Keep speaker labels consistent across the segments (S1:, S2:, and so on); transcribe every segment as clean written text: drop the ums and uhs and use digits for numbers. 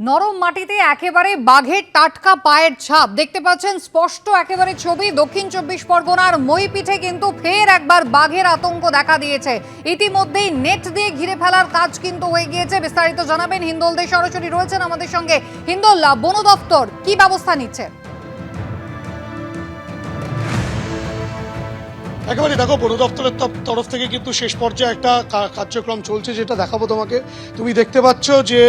S1: নরম মাটিতে একেবারে বাঘের টাটকা পায়ের ছাপ দেখতে পাচ্ছেন, স্পষ্ট একেবারে ছবি। দক্ষিণ 24 পরগনার মইপিঠে কিন্তু ফের একবার বাঘের আতঙ্ক দেখা দিয়েছে। ইতিমধ্যেই নেট দিয়ে ঘিরে ফেলার কাজ কিন্তু হয়ে গিয়েছে। বিস্তারিত জানাবেন হিন্দোল দে, সরাসরি রয়েছেন আমাদের সঙ্গে। হিন্দোল, বন দপ্তর কি ব্যবস্থা নিচ্ছে?
S2: একেবারে দেখো, বন দপ্তরের তরফ থেকে কিন্তু শেষ পর্যায়ে একটা কার্যক্রম চলছে, যেটা দেখাবো তোমাকে। তুমি দেখতে পাচ্ছ যে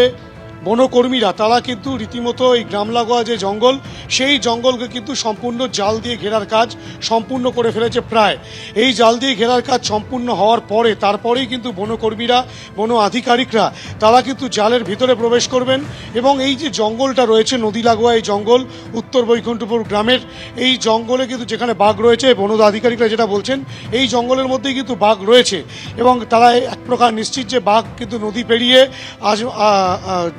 S2: বনকর্মীরা তারা কিন্তু রীতিমতো এই গ্রাম লাগোয়া যে জঙ্গল, সেই জঙ্গলকে কিন্তু সম্পূর্ণ জাল দিয়ে ঘেরার কাজ সম্পূর্ণ করে ফেলেছে। প্রায় এই জাল দিয়ে ঘেরার কাজ সম্পূর্ণ হওয়ার পরে তারপরেই কিন্তু বনকর্মীরা, বন আধিকারিকরা তারা কিন্তু জালের ভিতরে প্রবেশ করবেন এবং এই যে জঙ্গলটা রয়েছে, নদী লাগোয়া এই জঙ্গল, উত্তর বৈকুণ্ঠপুর গ্রামের এই জঙ্গলে কিন্তু যেখানে বাঘ রয়েছে, বন আধিকারিকরা যেটা বলছেন, এই জঙ্গলের মধ্যেই কিন্তু বাঘ রয়েছে এবং তারা এক প্রকার নিশ্চিত যে বাঘ কিন্তু নদী পেরিয়ে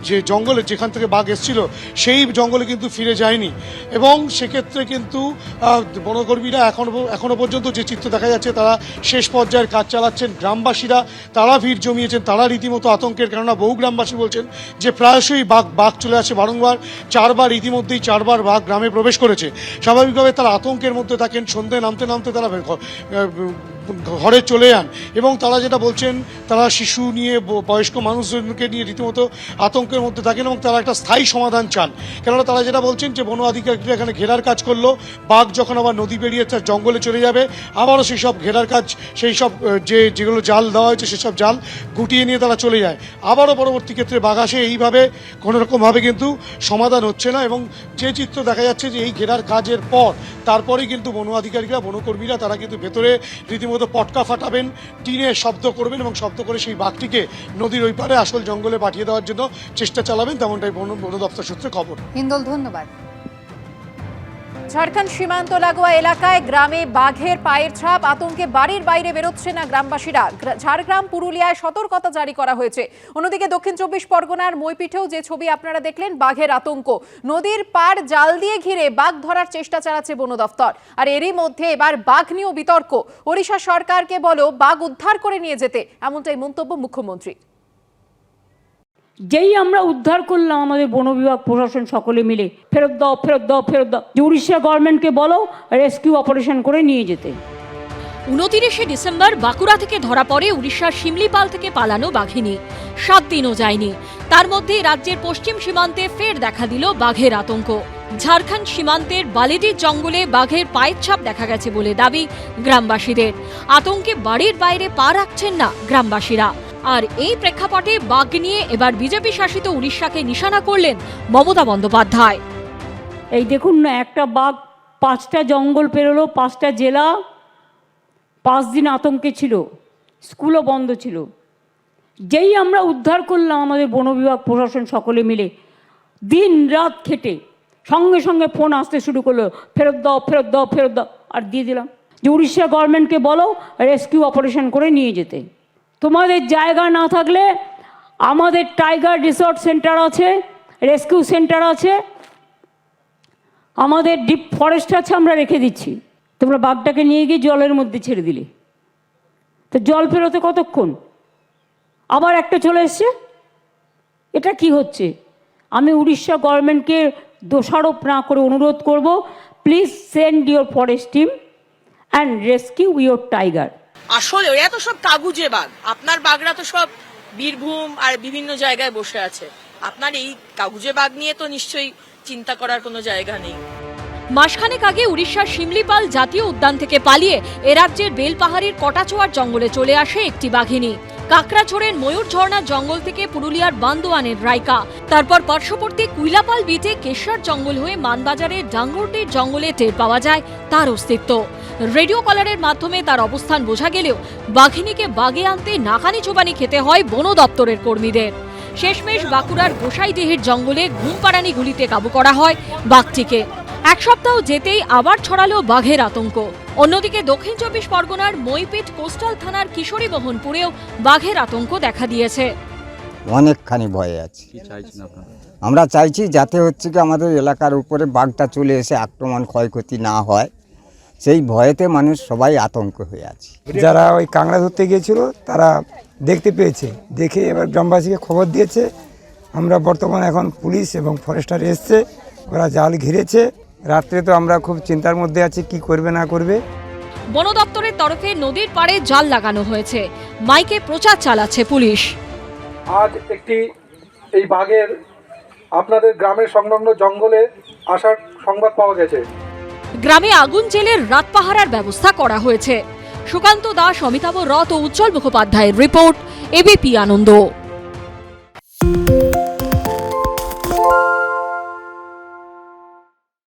S2: যে জঙ্গলে যেখান থেকে বাঘ এসেছিল সেই জঙ্গলে কিন্তু ফিরে যায়নি। এবং সেক্ষেত্রে কিন্তু বনকর্মীরা এখনো পর্যন্ত যে চিত্র দেখা যাচ্ছে, তারা শেষ পর্যায়ের কাজ চালাচ্ছেন। গ্রামবাসীরা তারা ভিড় জমিয়েছেন, তারা রীতিমতো আতঙ্কের, কেননা বহু গ্রামবাসী বলছেন যে প্রায়শই বাঘ চলে আসে, বারংবার ইতিমধ্যেই চারবার বাঘ গ্রামে প্রবেশ করেছে। স্বাভাবিকভাবে তারা আতঙ্কের মধ্যে থাকেন। সন্ধ্যে নামতে নামতে তারা ঘরে চলে যান এবং তারা যেটা বলছেন, তারা শিশু নিয়ে, বয়স্ক মানুষজনকে নিয়ে রীতিমতো আতঙ্কের মধ্যে থাকেন এবং তারা একটা স্থায়ী সমাধান চান। কেননা তারা যেটা বলছেন যে বন আধিকারিকরা এখানে ঘেরার কাজ করলো, বাঘ যখন আবার নদী পেরিয়ে তার জঙ্গলে চলে যাবে, আবারও সেই সব ঘেরার কাজ, সেই সব যেগুলো জাল দেওয়া হয়েছে সেসব জাল গুটিয়ে নিয়ে তারা চলে যায়। আবারও পরবর্তী ক্ষেত্রে বাঘ আসে। এইভাবে কোনোরকমভাবে কিন্তু সমাধান হচ্ছে না এবং যে চিত্র দেখা যাচ্ছে যে এই ঘেরার কাজের পর তারপরেই কিন্তু বন আধিকারিকরা, বনকর্মীরা তারা কিন্তু ভেতরে রীতিমতো পটকা ফাটাবেন, টিনে শব্দ করবেন এবং শব্দ করে সেই বাঘটিকে নদীর ওই পারে আসল জঙ্গলে পাঠিয়ে দেওয়ার জন্য চেষ্টা চালাবেন, তেমনটাই বন দপ্তর সূত্রে খবর।
S1: হিন্দোল, ধন্যবাদ।
S3: ঝাড়খণ্ড সীমান্ত লাগোয়া এলাকায় গ্রামে বাঘের পায়ের ছাপ, আতঙ্কে বাড়ির বাইরে বেরোচ্ছে না গ্রামবাসীরা। ঝাড়গ্রাম, পুরুলিয়ায় সতর্কতা জারি করা হয়েছে। অন্যদিকে দক্ষিণ 24 পরগনার মইপিঠেও যে ছবি আপনারা দেখলেন, বাঘের আতঙ্ক। নদীর পাড় জাল দিয়ে ঘিরে বাঘ ধরার চেষ্টা চালাচ্ছে বন দপ্তর। আর এরই মধ্যে এবার বাঘ নিয়েও বিতর্ক। ওড়িশা সরকারকে বলো বাঘ উদ্ধার করে নিয়ে যেতে, এমনটাই মন্তব্য মুখ্যমন্ত্রী।
S4: যেই আমরা উদ্ধার করলাম, আমাদের বন বিভাগ, প্রশাসন সকলে মিলে ফেরত দাও, ফেরত দাও, ফেরত দাও, যে উড়িষ্যা গভর্নমেন্টকে বলো রেস্কিউ অপারেশন করে নিয়ে যেতে।
S5: 29শে ডিসেম্বর বাঁকুড়া থেকে ধরা পড়ে উড়িষ্যার শিমলিপাল থেকে পালানো বাঘিনী। 7 দিনও যায়নি, তার মধ্যে রাজ্যের পশ্চিম সীমান্তে ফের দেখা দিল বাঘের আতঙ্ক। ঝাড়খণ্ড সীমান্তের বালিডির জঙ্গলে বাঘের পায়ের ছাপ দেখা গেছে বলে দাবি গ্রামবাসীদের। আতঙ্কে বাড়ির বাইরে পা রাখছেন না গ্রামবাসীরা। আর এই প্রেক্ষাপটে বাঘ নিয়ে এবার বিজেপি শাসিত উড়িষ্যাকে নিশানা করলেন মমতা বন্দ্যোপাধ্যায়।
S4: এই দেখুন না, একটা বাঘ 5টা জঙ্গল পেরোলো, 5টা জেলা, 5 দিন আতঙ্কে ছিল, স্কুলও বন্ধ ছিল। যেই আমরা উদ্ধার করলাম, আমাদের বন বিভাগ, প্রশাসন সকলে মিলে দিন রাত খেটে সঙ্গে সঙ্গে ফোন আসতে শুরু করলো, ফেরত দাও, ফেরত দাও, ফেরত দাও। আর দিয়ে দিলাম যে উড়িষ্যা গভর্নমেন্টকে বলো রেস্কিউ অপারেশন করে নিয়ে যেতে। তোমাদের জায়গা না থাকলে আমাদের টাইগার রিসর্ট সেন্টার আছে, রেস্কিউ সেন্টার আছে, আমাদের ডিপ ফরেস্ট আছে, আমরা রেখে দিচ্ছি। তোমরা বাঘটাকে নিয়ে গিয়ে জলের মধ্যে ছেড়ে দিলে, তো জল ফেরোতে কতক্ষণ? আবার একটা চলে এসছে। এটা কি হচ্ছে? আমি উড়িষ্যা গভর্নমেন্টকে দোষারোপ না করে অনুরোধ করব, please send your forest team and rescue your tiger.
S6: আসলে ওরা তো সব কাগুজে বাঘ, আপনার বাঘরা তো সব বীরভূম আর বিভিন্ন জায়গায় বসে আছে। আপনার এই কাগুজে বাঘ নিয়ে তো নিশ্চয়ই চিন্তা করার কোনো জায়গা নেই।
S5: মাসখানেক আগে উড়িষ্যার শিমলিপাল জাতীয় উদ্যান থেকে পালিয়ে এ রাজ্যের বেলপাহাড়ির কটাচোয়ার জঙ্গলে চলে আসে একটি বাঘিনী। কাকড়াঝোড়ের ময়ূর ঝর্ণার জঙ্গল থেকে পুরুলিয়ার বান্দোয়ানের রাইকা, তারপর পার্শ্ববর্তী কুইলাপাল বিটে কেশর জঙ্গল হয়ে মানবাজারের ডাঙ্গরটির জঙ্গলে টের পাওয়া যায় তার অস্তিত্ব। রেডিও কলারের মাধ্যমে তার অবস্থান বোঝা গেলেও বাঘিনীকে বাগে আনতে নাকানি চোবানি খেতে হয় বন দপ্তরের কর্মীদের। শেষমেশ বাঁকুড়ার গোসাইডিহির জঙ্গলে ঘুমপাড়ানি গুলিতে কাবু করা হয় বাঘটিকে। 1 সপ্তাহ যেতেই আবার ছড়ালো বাঘের আতঙ্ক। অন্যদিকে দক্ষিণ 24 পরগনার মইপিঠ কোস্টাল থানার কিশোরী মোহনপুরেও বাঘের আতঙ্ক দেখা দিয়েছে।
S7: অনেকখানি ভয়ে আছি। আমরা চাইছি যাতে হচ্ছে কি আমাদের এলাকার উপরে বাঘটা চলে এসে আক্রমণ, ক্ষয়ক্ষতি না হয়, সেই ভয়েতে মানুষ সবাই আতঙ্ক হয়ে আছে।
S8: যারা ওই কাঁকড়া ধরতে গিয়েছিল তারা দেখতে পেয়েছে, দেখে এবার গ্রামবাসীকে খবর দিয়েছে, আমরা বর্তমানে এখন পুলিশ এবং ফরেস্টার এসছে, ওরা জাল ঘিরেছে। রাত্রে তো আমরা খুব চিন্তার মধ্যে আছি কি করবে না করবে।
S5: বন দপ্তরের তরফে নদীর পাড়ে জাল লাগানো হয়েছে, মাইকে প্রচার চালাচ্ছে পুলিশ।
S9: আজ একটি এই বাঘের আপনাদের গ্রামের সংলগ্ন জঙ্গলে আসার সংবাদ পাওয়া গেছে।
S5: গ্রামে আগুন জেলে রাত পাহারার ব্যবস্থা করা হয়েছে। সুকান্ত দাস, অমিতাভ রথ ও উজ্জ্বল মুখোপাধ্যায়ের রিপোর্ট, এবিপি আনন্দ।